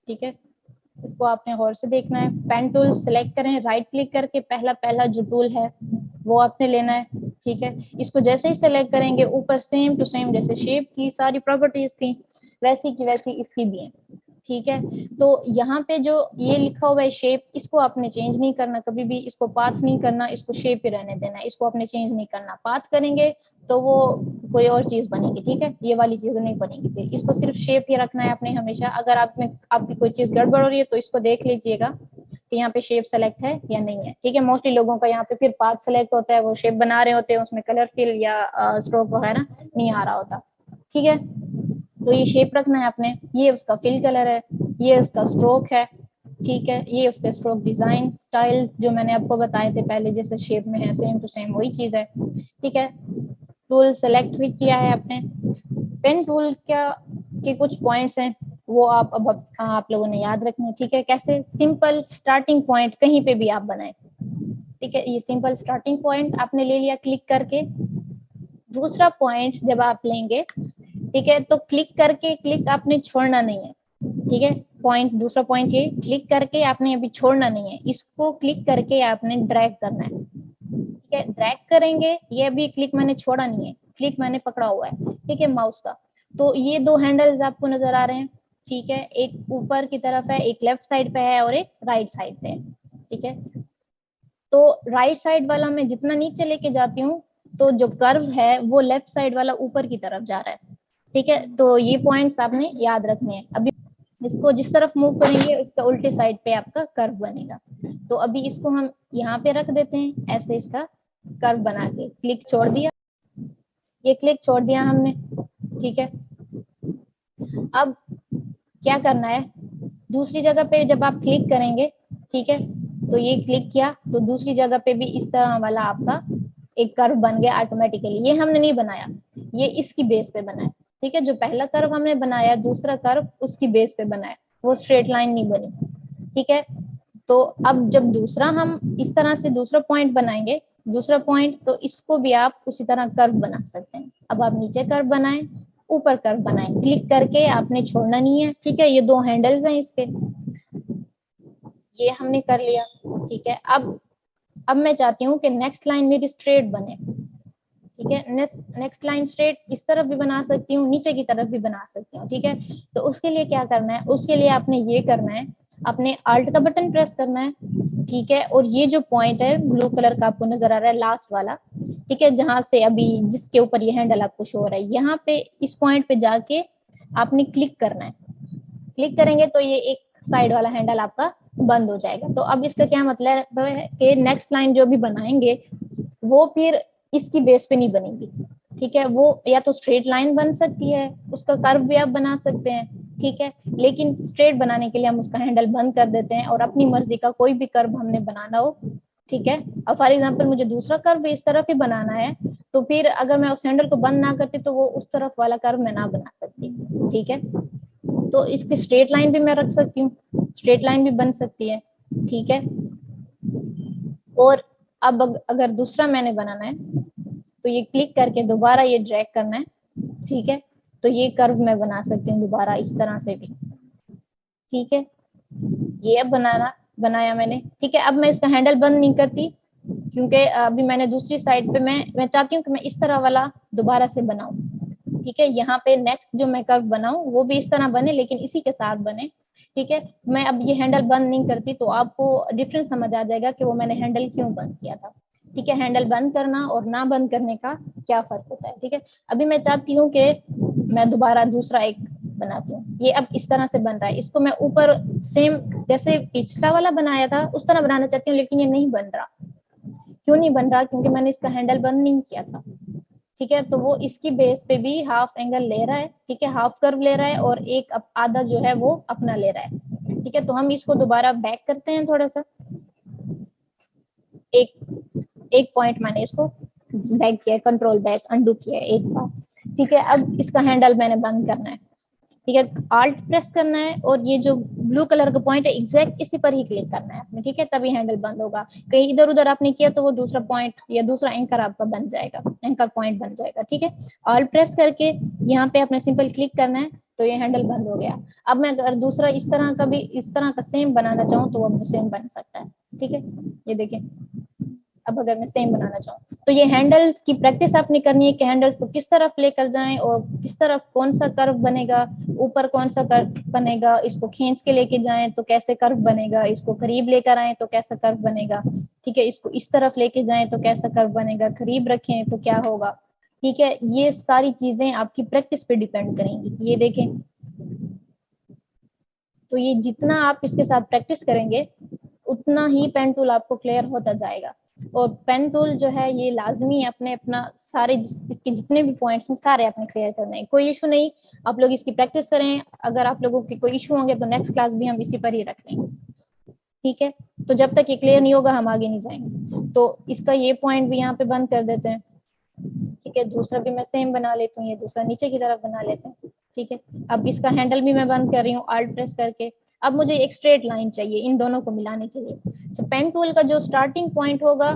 ठीक है, इसको आपने गौर से देखना है। पेन टूल सेलेक्ट करें, राइट क्लिक करके पहला जो टूल है वो आपने लेना है। ठीक है, इसको जैसे ही सेलेक्ट करेंगे ऊपर सेम टू सेम जैसे शेप की सारी प्रॉपर्टीज थी वैसी की वैसी इसकी भी है। ठीक है, तो यहाँ पे जो ये लिखा हुआ है शेप, इसको आपने चेंज नहीं करना कभी भी, इसको पाथ नहीं करना, इसको शेप ही रहने देना है, इसको आपने चेंज नहीं करना। पाथ करेंगे तो वो कोई और चीज बनेगी। ठीक है, ये वाली चीज नहीं बनेगी, फिर इसको सिर्फ शेप ही रखना है आपने हमेशा। अगर आपकी कोई चीज गड़बड़ हो रही है तो इसको देख लीजिएगा कि यहाँ पे शेप सेलेक्ट है या नहीं है। ठीक है, मोस्टली लोगों का यहाँ पे फिर पाथ सेलेक्ट होता है, वो शेप बना रहे होते हैं, उसमें कलर फिल या स्ट्रोक वगैरह नहीं आ रहा होता। ठीक है, तो ये शेप रखना है आपने, ये उसका फिल कलर है, ये उसका स्ट्रोक है। ठीक है, ये उसके स्ट्रोक डिजाइन स्टाइल्स जो मैंने आपको बताए थे पहले जैसे शेप में है सेम टू सेम वही चीज है। ठीक है, टूल सेलेक्ट भी किया है आपने। पेन टूल के कुछ पॉइंट्स हैं वो आप लोगों ने याद रखने। ठीक है, कैसे? सिंपल स्टार्टिंग पॉइंट कहीं पे भी आप बनाए। ठीक है, ये सिंपल स्टार्टिंग पॉइंट आपने ले लिया क्लिक करके। दूसरा पॉइंट जब आप लेंगे, ठीक है, तो क्लिक आपने छोड़ना नहीं है। ठीक है, दूसरा पॉइंट ये क्लिक करके आपने अभी छोड़ना नहीं है, इसको क्लिक करके आपने ड्रैग करना है। ठीक है, ड्रैग करेंगे, ये अभी क्लिक मैंने छोड़ा नहीं है, क्लिक मैंने पकड़ा हुआ है। ठीक है, माउस का। तो ये दो हैंडल्स आपको नजर आ रहे हैं। ठीक है, एक ऊपर की तरफ है, एक लेफ्ट साइड पे है और एक राइट साइड पे है। ठीक है, तो राइट साइड वाला मैं जितना नीचे लेके जाती हूँ तो जो कर्व है वो लेफ्ट साइड वाला ऊपर की तरफ जा रहा है। ठीक है, तो ये पॉइंट्स आपने याद रखने हैं। अभी इसको जिस तरफ मूव करेंगे उसका उल्टे साइड पे आपका कर्व बनेगा। तो अभी इसको हम यहाँ पे रख देते हैं, ऐसे इसका कर्व बना के क्लिक छोड़ दिया, ये क्लिक छोड़ दिया हमने। ठीक है, अब क्या करना है, दूसरी जगह पे जब आप क्लिक करेंगे, ठीक है, तो ये क्लिक किया तो दूसरी जगह पे भी इस तरह वाला आपका एक कर्व बन गया ऑटोमेटिकली। ये हमने नहीं बनाया, ये इसकी बेस पे बना है। ठीक है, जो पहला कर्व हमने बनाया दूसरा कर्व उसकी बेस पे बना है, वो स्ट्रेट लाइन नहीं बनी। ठीक है, तो अब जब दूसरा हम इस तरह से दूसरा पॉइंट बनाएंगे, दूसरा पॉइंट, तो इसको भी आप उसी तरह कर्व बना सकते हैं। अब आप नीचे कर्व बनाएं, ऊपर कर्व बनाएं, क्लिक करके आपने छोड़ना नहीं है। ठीक है, ये दो हैंडल्स हैं इसके, ये हमने कर लिया। ठीक है, अब मैं चाहती हूँ कि नेक्स्ट लाइन मेरी स्ट्रेट बने। ठीक है, नेक्स्ट लाइन स्ट्रेट इस तरफ भी बना सकती हूँ, नीचे की तरफ भी बना सकती हूँ। ठीक है, तो उसके लिए क्या करना है, उसके लिए आपने ये करना है, आपने आल्ट का बटन प्रेस करना है। ठीक है, और ये जो पॉइंट है ब्लू कलर का आपको नजर आ रहा है लास्ट वाला, ठीक है, जहां से अभी जिसके ऊपर ये हैंडल आपको शो हो रहा है, यहाँ पे इस पॉइंट पे जाके आपने क्लिक करना है। क्लिक करेंगे तो ये एक साइड वाला हैंडल आपका बंद हो जाएगा। तो अब इसका क्या मतलब है कि नेक्स्ट लाइन जो भी बनाएंगे वो फिर इसकी बेस पे नहीं बनेगी। ठीक है, वो या तो स्ट्रेट लाइन बन सकती है, उसका कर्व भी आप बना सकते हैं। ठीक है, लेकिन स्ट्रेट बनाने के लिए हम उसका हैंडल बंद कर देते हैं और अपनी मर्जी का कोई भी कर्व हमने बनाना हो। ठीक है, अब फॉर एग्जांपल मुझे दूसरा कर्व भी इस तरफ ही बनाना है, तो फिर अगर मैं उस हैंडल को बंद ना करती तो वो उस तरफ वाला कर्व मैं ना बना सकती। ठीक है, तो इसकी स्ट्रेट लाइन भी मैं रख सकती हूँ, स्ट्रेट लाइन भी बन सकती है। ठीक है, और अब अगर दूसरा मैंने बनाना है तो ये क्लिक करके दोबारा ये ड्रैग करना है। ठीक है, तो ये कर्व मैं बना सकती हूँ दोबारा इस तरह से भी। ठीक है, ये अब बनाया मैंने। ठीक है, अब मैं इसका हैंडल बंद नहीं करती क्योंकि अभी मैंने दूसरी साइड पे मैं चाहती हूँ कि मैं इस तरह वाला दोबारा से बनाऊं। ठीक है, यहाँ पे नेक्स्ट जो मैं कर्व बनाऊं वो भी इस तरह बने लेकिन इसी के साथ बने। ठीक है, मैं अब ये हैंडल बंद नहीं करती तो आपको डिफरेंस समझ आ जाएगा कि वो मैंने हैंडल क्यों बंद किया था। ठीक है, हैंडल बंद करना और ना बंद करने का क्या फर्क होता है। ठीक है, अभी मैं चाहती हूँ कि मैं दोबारा दूसरा एक बनाती हूँ, ये अब इस तरह से बन रहा है, इसको मैं ऊपर सेम जैसे पिछला वाला बनाया था उस तरह बनाना चाहती हूँ, लेकिन ये नहीं बन रहा। क्यों नहीं बन रहा? क्योंकि मैंने इसका हैंडल बंद नहीं किया था। ठीक है, तो वो इसकी बेस पे भी हाफ एंगल ले रहा है। ठीक है, हाफ कर्व ले रहा है और एक आधा जो है वो अपना ले रहा है। ठीक है, तो हम इसको दोबारा बैक करते हैं थोड़ा सा, एक पॉइंट मैंने इसको बैक किया, कंट्रोल बैक अंडू किया एक बार। ठीक है, अब इसका हैंडल मैंने बंद करना है। ठीक है, आल्ट प्रेस करना है और ये जो ब्लू कलर का पॉइंट है एग्जैक्ट इसी पर ही क्लिक करना है आपने। ठीक है, तभी हैंडल बंद होगा, कहीं इधर उधर आपने किया तो वो दूसरा पॉइंट या दूसरा एंकर आपका बन जाएगा, एंकर पॉइंट बन जाएगा। ठीक है, आल्ट प्रेस करके यहाँ पे आपने सिंपल क्लिक करना है, तो ये हैंडल बंद हो गया। अब मैं अगर दूसरा इस तरह का भी इस तरह का सेम बनाना चाहूँ तो वो सेम बन सकता है। ठीक है, ये देखें, अब अगर मैं सेम बनाना चाहूँ तो ये हैंडल्स की प्रैक्टिस आपने करनी है कि हैंडल्स को किस तरफ लेकर जाएं और किस तरफ कौन सा कर्व बनेगा, ऊपर कौन सा कर्व बनेगा, इसको खींच के लेके जाएं तो कैसे कर्व बनेगा, इसको करीब लेकर आए तो कैसा कर्व बनेगा। ठीक है, इसको इस तरफ लेके जाएं तो कैसा कर्व बनेगा, करीब रखें तो क्या होगा। ठीक है, ये सारी चीजें आपकी प्रैक्टिस पे डिपेंड करेंगी। ये देखें, तो ये जितना आप इसके साथ प्रैक्टिस करेंगे उतना ही पेन टूल आपको क्लियर होता जाएगा। और पेन टूल जो है ये लाजमी अपने अपना सारे इसके जितने भी पॉइंट्स हैं सारे आपने क्लियर करने हैं, कोई इशू नहीं। आप लोग इसकी प्रैक्टिस करें, अगर आप लोगों के कोई इशू होंगे तो नेक्स्ट क्लास भी हम इसी पर ही रख लेंगे। ठीक है, तो जब तक ये क्लियर नहीं होगा हम आगे नहीं जाएंगे। तो इसका ये पॉइंट भी यहाँ पे बंद कर देते हैं। ठीक है, दूसरा भी मैं सेम बना लेती हूँ, ये दूसरा नीचे की तरफ बना लेते हैं। ठीक है, अब इसका हैंडल भी मैं बंद कर रही हूँ आल्ट प्रेस करके। अब मुझे एक स्ट्रेट लाइन चाहिए इन दोनों को मिलाने के लिए। तो पेन टूल का जो स्टार्टिंग पॉइंट होगा,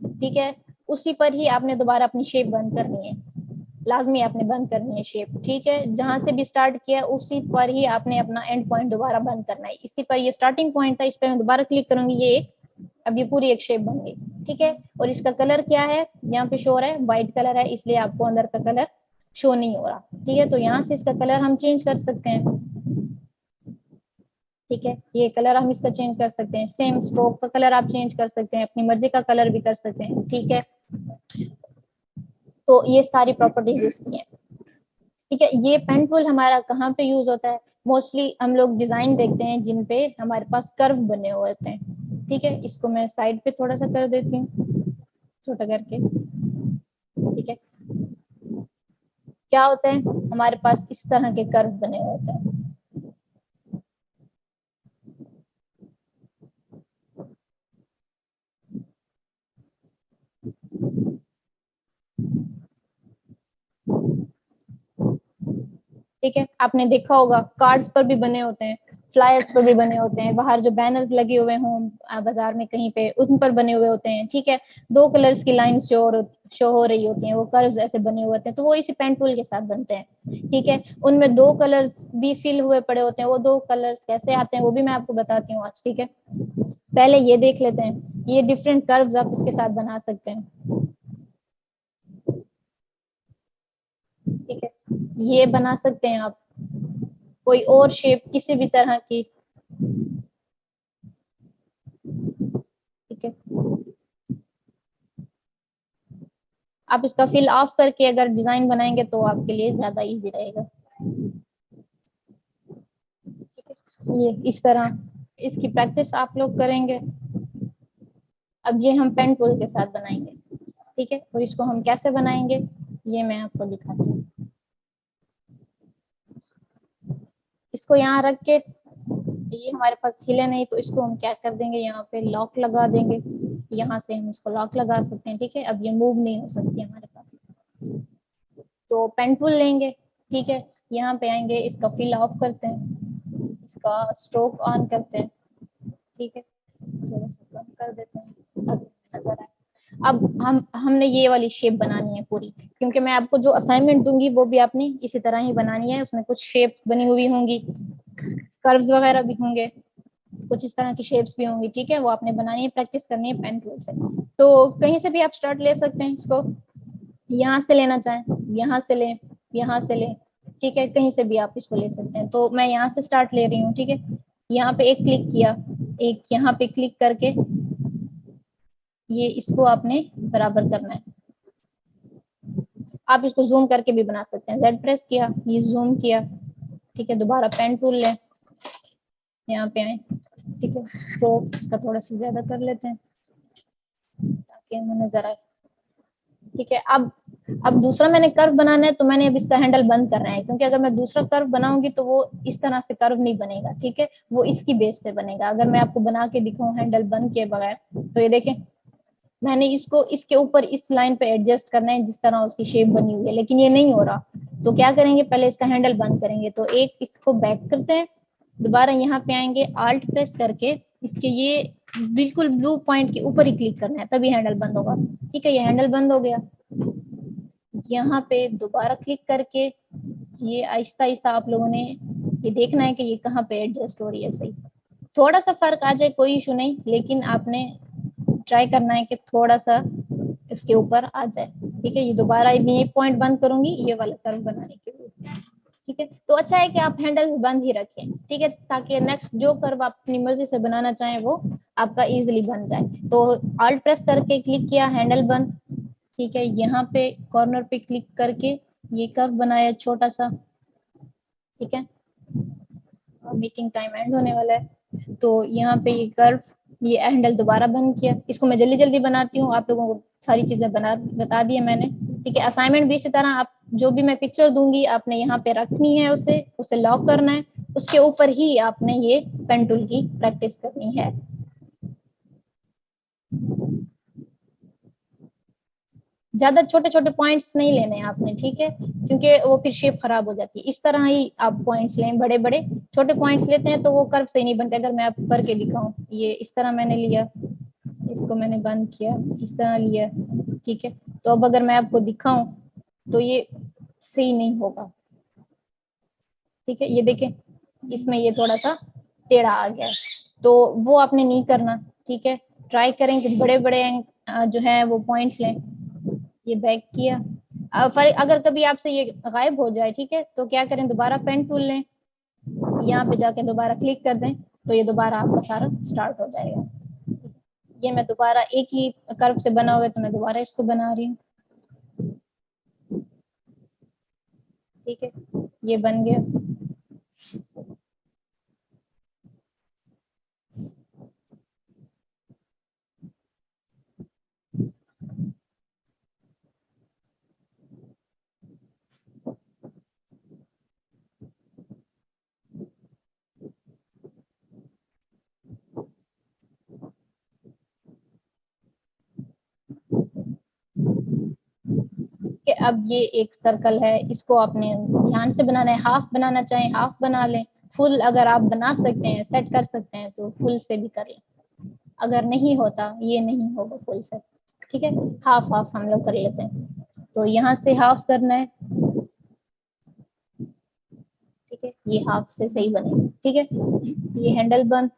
ठीक है, उसी पर ही आपने दोबारा अपनी शेप बंद करनी है, लाजमी आपने बंद करनी है शेप। ठीक है, जहां से भी स्टार्ट किया उसी पर ही आपने अपना एंड पॉइंट दोबारा बंद करना है। इसी पर ये स्टार्टिंग पॉइंट था, इस पर मैं दोबारा क्लिक करूंगी, ये एक अब ये पूरी एक शेप बन गई। ठीक है, और इसका कलर क्या है, यहाँ पे शो हो रहा है व्हाइट कलर है, इसलिए आपको अंदर का कलर शो नहीं हो रहा। ठीक है, तो यहाँ से इसका कलर हम चेंज कर सकते हैं। ठीक है, ये कलर हम इसका चेंज कर सकते हैं, सेम स्ट्रोक का कलर आप चेंज कर सकते हैं, अपनी मर्जी का कलर भी कर सकते हैं। ठीक है, तो ये सारी प्रॉपर्टीज इसकी हैं। ठीक है, ये पेन टूल हमारा कहाँ पे यूज होता है, मोस्टली हम लोग डिजाइन देखते हैं जिन पे हमारे पास कर्व बने हुए होते हैं। ठीक है, इसको मैं साइड पे थोड़ा सा कर देती हूँ छोटा करके। ठीक है, क्या होता है, हमारे पास इस तरह के कर्व बने हुए होते हैं। ठीक है, आपने देखा होगा कार्ड्स पर भी बने होते हैं, फ्लायर्स पर भी बने होते हैं, बाहर जो बैनर्स लगे हुए हों बाजार में कहीं पे उन पर बने हुए होते हैं। ठीक है, दो कलर्स की लाइंस शो हो रही होती हैं, वो कर्व्स ऐसे बने हुए होते हैं, तो वो इसी पेन टूल के साथ बनते हैं। ठीक है, उनमें दो कलर्स भी फिल हुए पड़े होते हैं, वो दो कलर्स कैसे आते हैं वो भी मैं आपको बताती हूँ आज। ठीक है, पहले ये देख लेते हैं, ये डिफरेंट कर्व्स आप इसके साथ बना सकते हैं। ठीक है, ये बना सकते हैं आप, कोई और शेप किसी भी तरह की। ठीक है, आप इसका फिल ऑफ करके अगर डिजाइन बनाएंगे तो आपके लिए ज्यादा इजी रहेगा। ये इस तरह इसकी प्रैक्टिस आप लोग करेंगे। अब ये हम पेन टूल के साथ बनाएंगे। ठीक है, और इसको हम कैसे बनाएंगे ये मैं आपको दिखाती हूँ। इसको यहाँ रख के, ये हमारे पास हिले नहीं तो इसको हम क्या कर देंगे, यहाँ पे लॉक लगा देंगे, यहाँ से हम इसको लॉक लगा सकते हैं। ठीक है, अब ये मूव नहीं हो सकती हमारे पास। तो पेन टूल लेंगे, ठीक है, यहाँ पे आएंगे, इसका फिल ऑफ करते हैं, इसका स्ट्रोक ऑन करते हैं। ठीक है, थोड़ा सा कम कर देते हैं, अब नजर आए। अब हमने ये वाली शेप बनानी है पूरी, क्योंकि मैं आपको जो असाइनमेंट दूंगी वो भी आपने इसी तरह ही बनानी है, उसमें कुछ शेप बनी हुई होंगी, कर्व्स वगैरह भी होंगे, कुछ इस तरह की शेप्स भी होंगी। ठीक है, वो आपने बनानी है, प्रैक्टिस करनी है पेन टूल से। तो कहीं से भी आप स्टार्ट ले सकते हैं, इसको यहाँ से लेना चाहें यहाँ से लें, यहाँ से लें। ठीक है, कहीं से भी आप इसको ले सकते हैं, तो मैं यहाँ से स्टार्ट ले रही हूँ। ठीक है, यहाँ पे एक क्लिक किया, एक यहाँ पे क्लिक करके ये इसको आपने बराबर करना है। आप इसको जूम करके भी बना सकते हैं, जेड प्रेस किया, ये जूम किया। ठीक है, दोबारा पेन टूल लें, यहाँ पे आए। ठीक है, स्ट्रोक इसका थोड़ा सा ज्यादा कर लेते हैं ताकि हमें नजर आए। ठीक है, अब दूसरा मैंने कर्व बनाना है, तो मैंने अब इसका हैंडल बंद करना है, क्योंकि अगर मैं दूसरा कर्व बनाऊंगी तो वो इस तरह से कर्व नहीं बनेगा। ठीक है, वो इसकी बेस पे बनेगा। अगर मैं आपको बना के दिखाऊं हैंडल बंद किए बगैर, तो ये देखें, मैंने इसको इसके ऊपर इस लाइन पे एडजस्ट करना है जिस तरह उसकी शेप बनी हुई है, लेकिन ये नहीं हो रहा। तो क्या करेंगे, पहले इसका हैंडल बंद करेंगे, तो एक इसको बैक करते हैं, दोबारा यहाँ पे आएंगे, आल्ट प्रेस करके इसके ये बिल्कुल ब्लू पॉइंट के ऊपर ही क्लिक करना है, तभी हैंडल बंद होगा। ठीक है, ये हैंडल बंद हो गया। यहाँ पे दोबारा क्लिक करके ये आहिस्ता आहिस्ता आप लोगों ने ये देखना है कि ये कहाँ पे एडजस्ट हो रही है सही। थोड़ा सा फर्क आ जाए कोई इशू नहीं, लेकिन आपने ट्राई करना है कि थोड़ा सा इसके ऊपर आ जाए। ठीक है, ये दोबारा मैं ये पॉइंट बंद करूंगी ये वाला कर्व बनाने के लिए। ठीक है, तो अच्छा है कि आप हैंडल्स बंद ही रखें। ठीक है, ताकि नेक्स्ट जो कर्व आप अपनी मर्जी से बनाना चाहें वो आपका इजीली बन जाए। तो ऑल्ट प्रेस करके क्लिक किया, हैंडल बंद। ठीक है, यहाँ पे कॉर्नर पे क्लिक करके ये कर्व बनाया छोटा सा। ठीक है, मीटिंग टाइम एंड होने वाला है, तो यहाँ पे ये कर्व, ये हैंडल दोबारा बंद किया। इसको मैं जल्दी जल्दी बनाती हूँ, आप लोगों को सारी चीजें बता दी है मैंने। ठीक है, असाइनमेंट भी इसी तरह, आप जो भी मैं पिक्चर दूंगी आपने यहाँ पे रखनी है, उसे लॉक करना है, उसके ऊपर ही आपने ये पेन टूल की प्रैक्टिस करनी है। ज्यादा छोटे छोटे पॉइंट्स नहीं लेने हैं आपने, ठीक है, क्योंकि वो फिर शेप खराब हो जाती है। इस तरह ही आप पॉइंट्स लें, बड़े बड़े। छोटे पॉइंट्स लेते हैं तो वो कर्व सही नहीं बनते। अगर मैं आपको करके दिखाऊं, ये इस तरह मैंने लिया, इसको मैंने बंद किया, इस तरह लिया। ठीक है, तो अब अगर मैं आपको दिखाऊं तो ये सही नहीं होगा। ठीक है, ये देखें, इसमें ये थोड़ा सा टेढ़ा आ गया है, तो वो आपने नहीं करना। ठीक है, ट्राई करें कि बड़े बड़े जो है वो पॉइंट्स लें। ये बैक किया। अगर कभी आपसे ये गायब हो जाए, ठीक है, तो क्या करें, दोबारा पेन टूल लें, यहाँ पे जाके दोबारा क्लिक कर दें, तो ये दोबारा आपका सारा स्टार्ट हो जाएगा। ये मैं दोबारा एक ही कर्व से बना हुआ है तो मैं दोबारा इसको बना रही हूँ। ठीक है, ये बन गया। कि अब ये एक सर्कल है, इसको आपने ध्यान से बनाना है। हाफ बनाना चाहें हाफ बना लें, फुल अगर आप बना सकते हैं, सेट कर सकते हैं तो फुल से भी कर लें। अगर नहीं होता, ये नहीं होगा फुल सेट। ठीक है, हाफ हाफ हम लोग कर लेते हैं। तो यहाँ से हाफ करना है। ठीक है, ये हाफ से सही बनेगा। ठीक है, ये हैंडल बंद।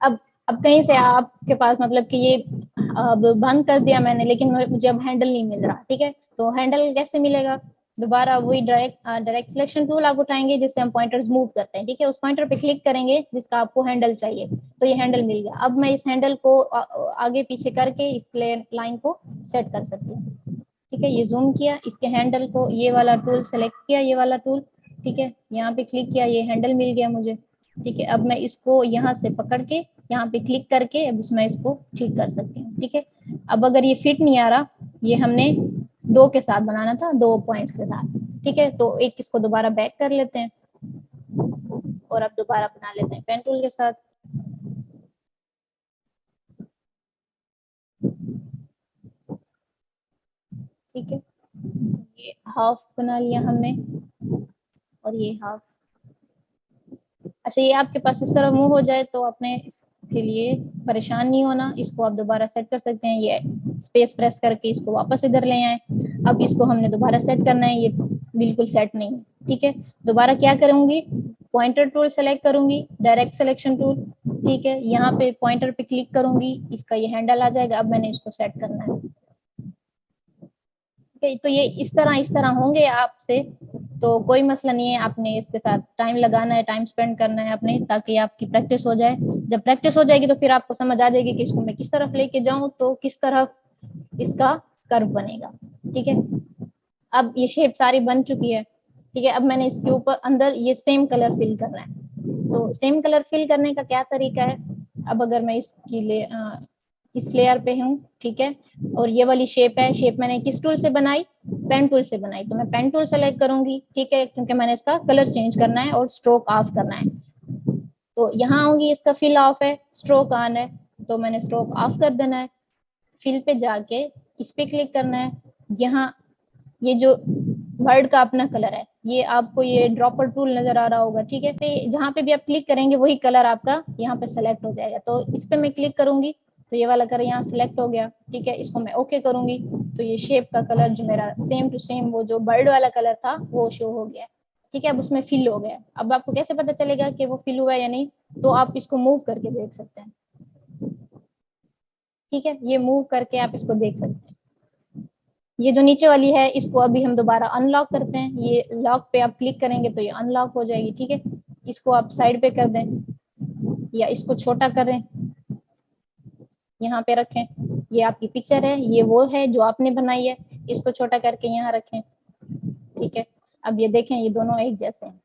अब अब कहीं से आपके पास मतलब कि ये अब बंद कर दिया मैंने, लेकिन मुझे अब हैंडल नहीं मिल रहा। ठीक है, तो हैंडल कैसे मिलेगा, दोबारा वही डायरेक्ट सिलेक्शन टूल आप उठाएंगे जिससे हम पॉइंटर्स मूव करते हैं। ठीक है, उस पॉइंटर पे क्लिक करेंगे जिसका आपको हैंडल चाहिए, तो ये हैंडल मिल गया। अब मैं इस हैंडल को आगे पीछे करके इस लाइन को सेट कर सकती हूँ। ठीक है, ये जूम किया, इसके हैंडल को, ये वाला टूल सेलेक्ट किया, ये वाला टूल। ठीक है, यहाँ पे क्लिक किया, ये हैंडल मिल गया मुझे। ठीक है, अब मैं इसको यहाँ से पकड़ के यहाँ पे क्लिक करके अब इसमें इसको ठीक कर सकती हूँ। ठीक है, अब अगर ये फिट नहीं आ रहा, ये हमने दो के साथ बनाना था, दो पॉइंट्स के साथ। ठीक है, तो एक इसको दोबारा बैक कर लेते हैं और अब दोबारा बना लेते हैं पेन टूल के साथ। ठीक है, ये हाफ बना लिया हमने और ये हाफ। अच्छा, ये आपके पास इस तरह मूव हो जाए तो आपने इसके लिए परेशान नहीं होना, इसको आप दोबारा सेट कर सकते हैं। ये स्पेस प्रेस करके इसको वापस इधर ले आए। अब इसको हमने दोबारा सेट करना है, ये बिल्कुल सेट नहीं है। ठीक है, दोबारा क्या करूंगी, पॉइंटर टूल सेलेक्ट करूंगी, डायरेक्ट सिलेक्शन टूल। ठीक है, यहाँ पे पॉइंटर पे क्लिक करूंगी, इसका ये हैंडल आ जाएगा। अब मैंने इसको सेट करना है। ठीक है, तो ये इस तरह होंगे आपसे, तो कोई मसला नहीं है। आपने इसके साथ टाइम लगाना है, टाइम स्पेंड करना है अपने, ताकि आपकी प्रैक्टिस हो जाए। जब प्रैक्टिस हो जाएगी तो फिर आपको समझ आ जाएगी कि इसको मैं किस तरफ लेके जाऊं तो किस तरफ इसका कर्व बनेगा। ठीक है, अब ये शेप सारी बन चुकी है। ठीक है, अब मैंने इसके ऊपर अंदर ये सेम कलर फिल करना है। तो सेम कलर फिल करने का क्या तरीका है, अब अगर मैं इस लेयर पे हूँ, ठीक है, और ये वाली शेप है, शेप मैंने किस टूल से बनाई, पेन टूल से बनाई, तो मैं पेन टूल सेलेक्ट करूंगी, ठीक है, क्योंकि मैंने इसका कलर चेंज करना है और स्ट्रोक ऑफ करना है। तो यहाँ आऊंगी, इसका फिल ऑफ है, स्ट्रोक ऑन है, तो मैंने स्ट्रोक ऑफ कर देना है। फिल पे जाके इस पे क्लिक करना है। यहाँ ये जो वर्ड का अपना कलर है, ये आपको ये ड्रॉपर टूल नजर आ रहा होगा, ठीक है, पे जहाँ पे भी आप क्लिक करेंगे वही कलर आपका यहाँ पे सेलेक्ट हो जाएगा। तो इस पे मैं क्लिक करूंगी तो ये वाला कलर यहाँ सेलेक्ट हो गया, ठीक है, इसको मैं ओके करूंगी तो ये शेप का कलर जो मेरा सेम टू सेम वो जो बर्ड वाला कलर था वो शो हो गया, ठीक है। अब उसमें फिल हो गया। अब आपको कैसे पता चलेगा कि वो फिल हुआ है या नहीं, तो आप इसको मूव करके देख सकते हैं, ठीक है, ये मूव करके आप इसको देख सकते हैं। ये जो नीचे वाली है इसको अभी हम दोबारा अनलॉक करते हैं, ये लॉक पे आप क्लिक करेंगे तो ये अनलॉक हो जाएगी, ठीक है। इसको आप साइड पे कर दें या इसको छोटा करें, यहाँ पे रखें, ये आपकी पिक्चर है, ये वो है जो आपने बनाई है, इसको छोटा करके यहाँ रखें, ठीक है। अब ये देखें ये दोनों एक जैसे हैं,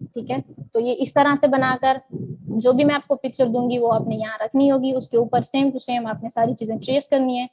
ठीक है। तो ये इस तरह से बनाकर जो भी मैं आपको पिक्चर दूंगी वो आपने यहाँ रखनी होगी, उसके ऊपर सेम टू सेम आपने सारी चीजें ट्रेस करनी है